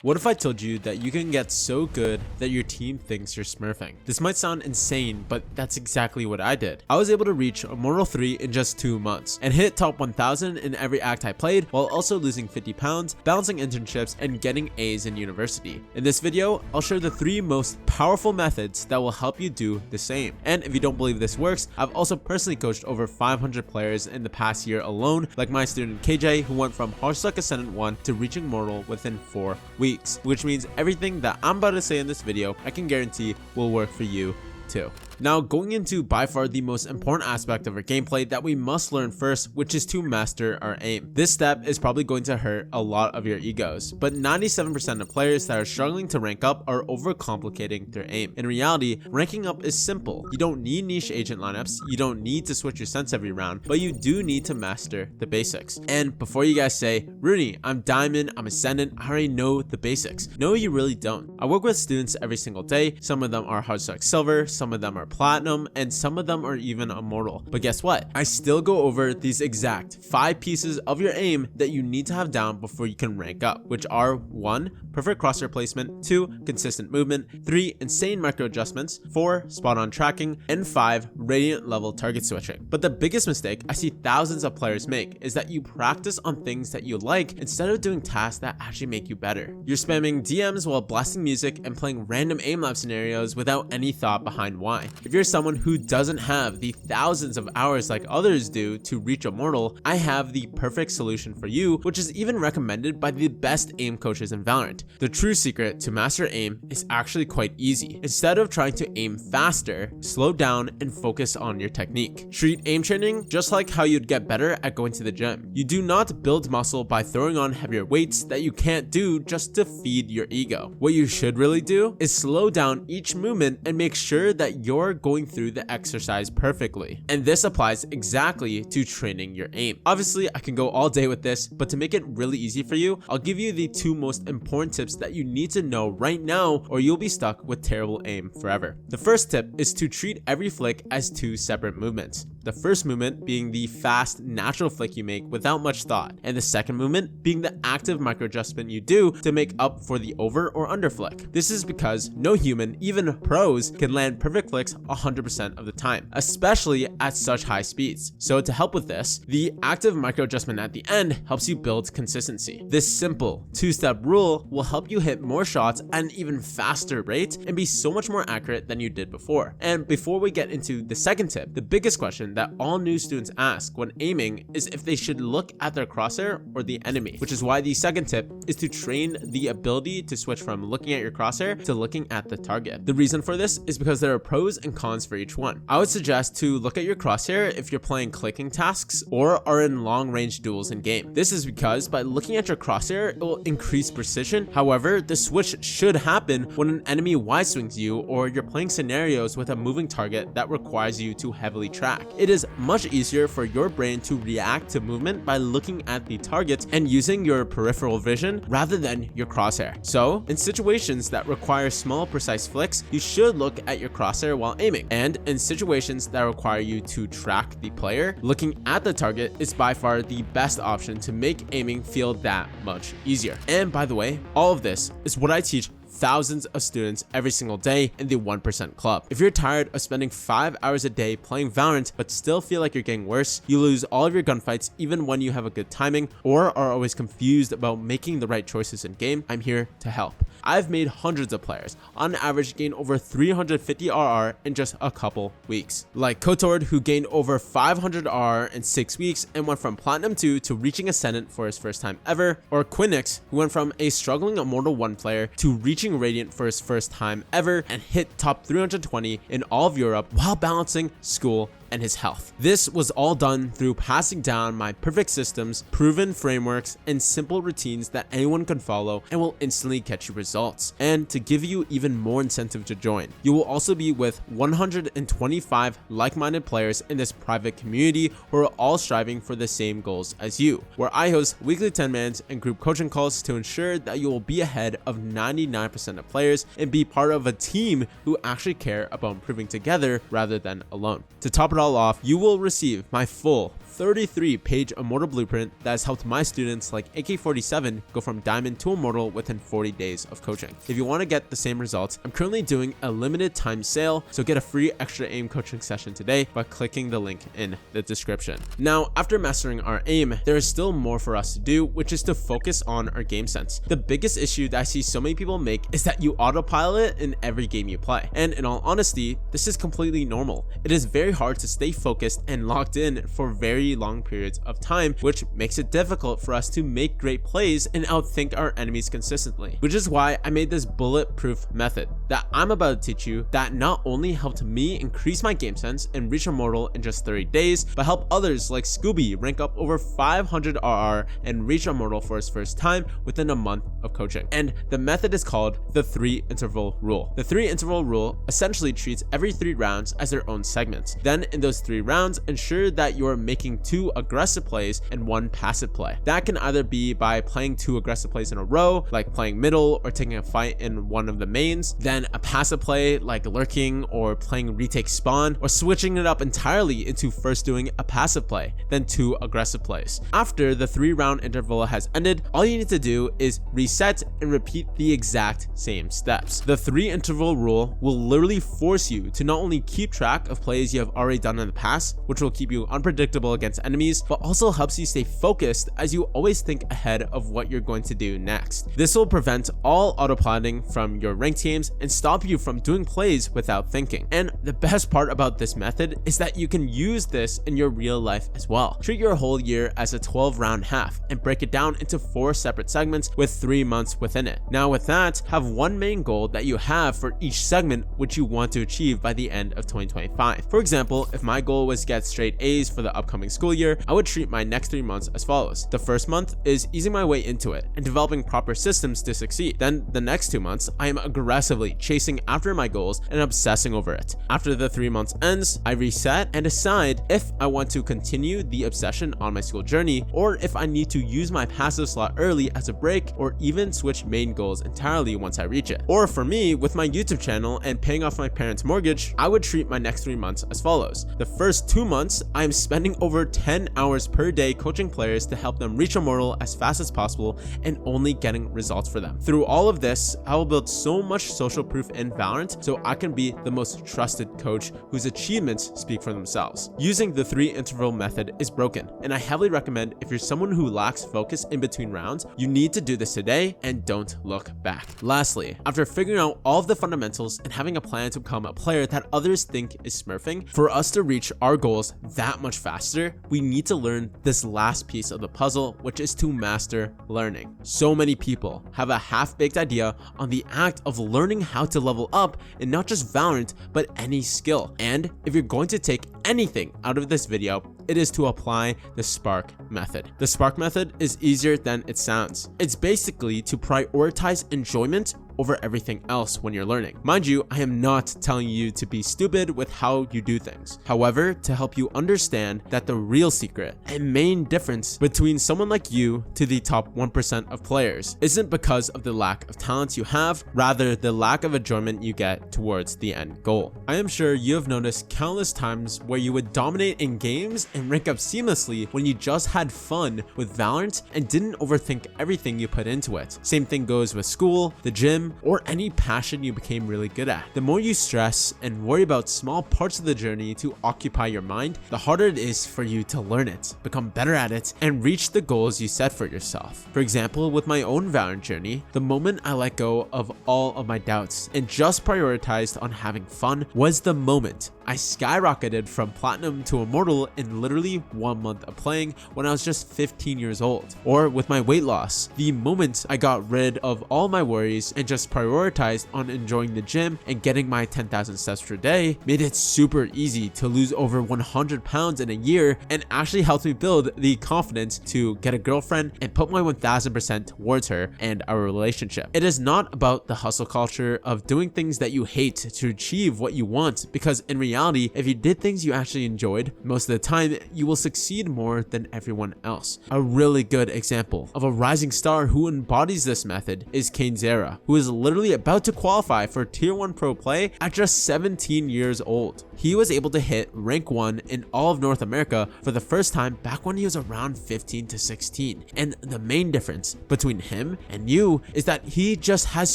What if I told you that you can get so good that your team thinks you're smurfing? This might sound insane, but that's exactly what I did. I was able to reach Immortal 3 in just 2 months and hit top 1000 in every act I played while also losing 50 pounds, balancing internships, and getting A's in university. In this video, I'll share the 3 most powerful methods that will help you do the same. And if you don't believe this works, I've also personally coached over 500 players in the past year alone, like my student KJ, who went from Hearthstone Ascendant 1 to reaching Mortal within 4 weeks. Which means everything that I'm about to say in this video, I can guarantee will work for you too. Now, going into by far the most important aspect of our gameplay that we must learn first, which is to master our aim. This step is probably going to hurt a lot of your egos, but 97% of players that are struggling to rank up are overcomplicating their aim. In reality, ranking up is simple. You don't need niche agent lineups, you don't need to switch your sense every round, but you do need to master the basics. And before you guys say, Rooney, I'm Diamond, I'm Ascendant, I already know the basics. No, you really don't. I work with students every single day. Some of them are Hearthstone Silver, some of them are Platinum, and some of them are even Immortal. But guess what? I still go over these exact 5 pieces of your aim that you need to have down before you can rank up, which are 1. Perfect crosshair placement, 2. Consistent movement, 3. Insane micro adjustments, 4. Spot on tracking, and 5. Radiant level target switching. But the biggest mistake I see thousands of players make is that you practice on things that you like instead of doing tasks that actually make you better. You're spamming DMs while blasting music and playing random aim lab scenarios without any thought behind why. If you're someone who doesn't have the thousands of hours like others do to reach Immortal, I have the perfect solution for you, which is even recommended by the best aim coaches in Valorant. The true secret to master aim is actually quite easy. Instead of trying to aim faster, slow down and focus on your technique. Treat aim training just like how you'd get better at going to the gym. You do not build muscle by throwing on heavier weights that you can't do just to feed your ego. What you should really do is slow down each movement and make sure that you're going through the exercise perfectly. And this applies exactly to training your aim. Obviously, I can go all day with this, but to make it really easy for you, I'll give you the 2 most important tips that you need to know right now, or you'll be stuck with terrible aim forever. The first tip is to treat every flick as 2 separate movements. The first movement being the fast, natural flick you make without much thought, and the second movement being the active micro adjustment you do to make up for the over or under flick. This is because no human, even pros, can land perfect flicks 100% of the time, especially at such high speeds. So to help with this, the active micro adjustment at the end helps you build consistency. This simple 2-step rule will help you hit more shots at an even faster rate and be so much more accurate than you did before. And before we get into the second tip, the biggest question that all new students ask when aiming is if they should look at their crosshair or the enemy, which is why the second tip is to train the ability to switch from looking at your crosshair to looking at the target. The reason for this is because there are pros and cons for each one. I would suggest to look at your crosshair if you're playing clicking tasks or are in long range duels in game. This is because by looking at your crosshair, it will increase precision. However, the switch should happen when an enemy wide swings you or you're playing scenarios with a moving target that requires you to heavily track. It is much easier for your brain to react to movement by looking at the target and using your peripheral vision rather than your crosshair. So, in situations that require small, precise flicks, you should look at your crosshair while aiming. And in situations that require you to track the player, looking at the target is by far the best option to make aiming feel that much easier. And by the way, all of this is what I teach thousands of students every single day in the 1% club. If you're tired of spending 5 hours a day playing Valorant but still feel like you're getting worse, you lose all of your gunfights even when you have a good timing, or are always confused about making the right choices in game, I'm here to help. I've made hundreds of players on average gain over 350 RR in just a couple weeks. Like Kotord, who gained over 500 RR in 6 weeks and went from Platinum 2 to reaching Ascendant for his first time ever, or Quinix, who went from a struggling Immortal 1 player to reaching Radiant for his first time ever and hit top 320 in all of Europe while balancing school and his health. This was all done through passing down my perfect systems, proven frameworks, and simple routines that anyone can follow and will instantly get you results. And to give you even more incentive to join, you will also be with 125 like-minded players in this private community who are all striving for the same goals as you, where I host weekly 10-mans and group coaching calls to ensure that you will be ahead of 99% of players and be part of a team who actually care about improving together rather than alone. To top it all off, you will receive my full 33-page Immortal blueprint that has helped my students like AK-47 go from Diamond to Immortal within 40 days of coaching. If you want to get the same results, I'm currently doing a limited time sale, so get a free extra aim coaching session today by clicking the link in the description. Now, after mastering our aim, there is still more for us to do, which is to focus on our game sense. The biggest issue that I see so many people make is that you autopilot in every game you play. And in all honesty, this is completely normal. It is very hard to stay focused and locked in for very long periods of time, which makes it difficult for us to make great plays and outthink our enemies consistently. Which is why I made this bulletproof method that I'm about to teach you that not only helped me increase my game sense and reach Immortal in just 30 days, but help others like Scooby rank up over 500 RR and reach Immortal for his first time within a month of coaching. And the method is called the 3-interval rule. The 3-interval rule essentially treats every 3 rounds as their own segments. Then in those 3 rounds, ensure that you are making 2 aggressive plays and 1 passive play. That can either be by playing 2 aggressive plays in a row, like playing middle or taking a fight in one of the mains, then a passive play like lurking or playing retake spawn, or switching it up entirely into first doing a passive play, then 2 aggressive plays. After the 3-round interval has ended, all you need to do is reset and repeat the exact same steps. The 3-interval rule will literally force you to not only keep track of plays you have already done in the past, which will keep you unpredictable against enemies, but also helps you stay focused as you always think ahead of what you're going to do next. This will prevent all autopiloting from your ranked games and stop you from doing plays without thinking. And the best part about this method is that you can use this in your real life as well. Treat your whole year as a 12-round half and break it down into 4 separate segments with 3 months within it. Now with that, have one main goal that you have for each segment which you want to achieve by the end of 2025. For example, if my goal was to get straight A's for the upcoming school year, I would treat my next 3 months as follows. The first month is easing my way into it and developing proper systems to succeed. Then the next 2 months, I am aggressively chasing after my goals and obsessing over it. After the 3 months ends, I reset and decide if I want to continue the obsession on my school journey, or if I need to use my passive slot early as a break, or even switch main goals entirely once I reach it. Or for me, with my YouTube channel and paying off my parents' mortgage, I would treat my next 3 months as follows. The first 2 months, I am spending over 10 hours per day coaching players to help them reach Immortal as fast as possible and only getting results for them. Through all of this, I will build so much social proof in Valorant so I can be the most trusted coach whose achievements speak for themselves. Using the 3-interval method is broken, and I heavily recommend if you're someone who lacks focus in between rounds, you need to do this today and don't look back. Lastly, after figuring out all of the fundamentals and having a plan to become a player that others think is smurfing, for us to reach our goals that much faster, we need to learn this last piece of the puzzle, which is to master learning. So many people have a half-baked idea on the act of learning how to level up in not just Valorant, but any skill. And if you're going to take anything out of this video, it is to apply the Spark method. The Spark method is easier than it sounds. It's basically to prioritize enjoyment over everything else when you're learning. Mind you, I am not telling you to be stupid with how you do things. However, to help you understand that the real secret and main difference between someone like you to the top 1% of players isn't because of the lack of talents you have, rather the lack of enjoyment you get towards the end goal. I am sure you have noticed countless times where you would dominate in games and rank up seamlessly when you just had fun with Valorant and didn't overthink everything you put into it. Same thing goes with school, the gym, or any passion you became really good at. The more you stress and worry about small parts of the journey to occupy your mind, the harder it is for you to learn it, become better at it, and reach the goals you set for yourself. For example, with my own Valorant journey, the moment I let go of all of my doubts and just prioritized on having fun was the moment I skyrocketed from Platinum to Immortal in literally 1 month of playing when I was just 15 years old. Or with my weight loss, the moment I got rid of all my worries and just prioritized on enjoying the gym and getting my 10,000 steps per day made it super easy to lose over 100 pounds in a year, and actually helped me build the confidence to get a girlfriend and put my 1000% towards her and our relationship. It is not about the hustle culture of doing things that you hate to achieve what you want, because in reality, if you did things you actually enjoyed, most of the time you will succeed more than everyone else. A really good example of a rising star who embodies this method is Kane Zera, who is was literally about to qualify for tier 1 pro play at just 17 years old. He was able to hit rank 1 in all of North America for the first time back when he was around 15 to 16. And the main difference between him and you is that he just has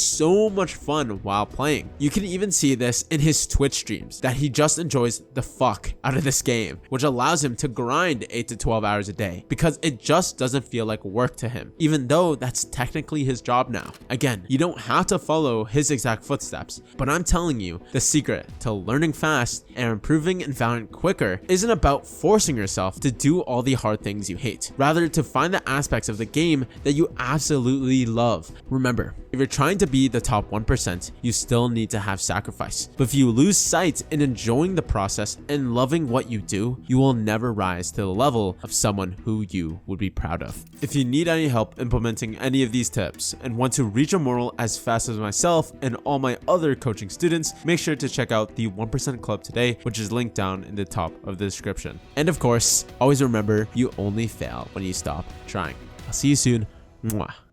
so much fun while playing. You can even see this in his Twitch streams, that he just enjoys the fuck out of this game, which allows him to grind 8 to 12 hours a day because it just doesn't feel like work to him, even though that's technically his job now. Again, you don't have to follow his exact footsteps, but I'm telling you, the secret to learning fast and improving in Valorant quicker isn't about forcing yourself to do all the hard things you hate, rather to find the aspects of the game that you absolutely love. Remember, if you're trying to be the top 1%, you still need to have sacrifice. But if you lose sight in enjoying the process and loving what you do, you will never rise to the level of someone who you would be proud of. If you need any help implementing any of these tips and want to reach a moral as fast as myself and all my other coaching students, make sure to check out the 1% Club today, which is linked down in the top of the description. And of course, always remember, you only fail when you stop trying. I'll see you soon. Mwah.